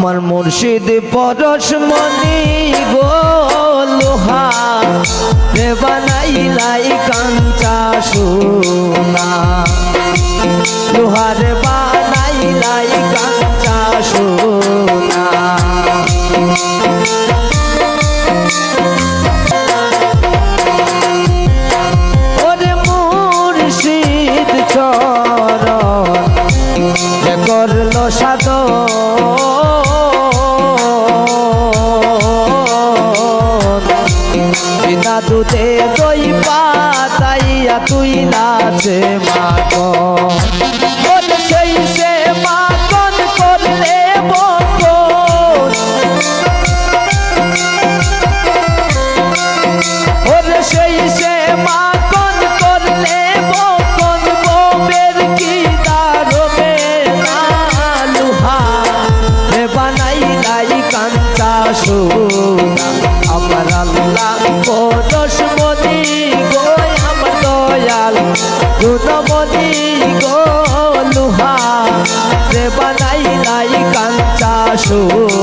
আমার মুর্শিদ পরশমণি গো লোহা রে বানাইলাই কাঞ্চা সোনা, লোহার বানাইলাই কাঞ্চা সোনা। ওরে মুর্শিদ চরণ করলো সাধন, বিনা দুধে দই পাতাইয়া তুই নাচে মাখন, সেই সে মাখন করলে বকন, ওরে সেই সে মাখন করলে বকন, ববের কি দারবে না লোহা রে বানাইলাই কাঞ্চা সোনা। আমার আল্লাহ পরশমণি গো আমার দয়াল গুণমণি গো লোহা রে বানাইলাই কাঞ্চা সোনা।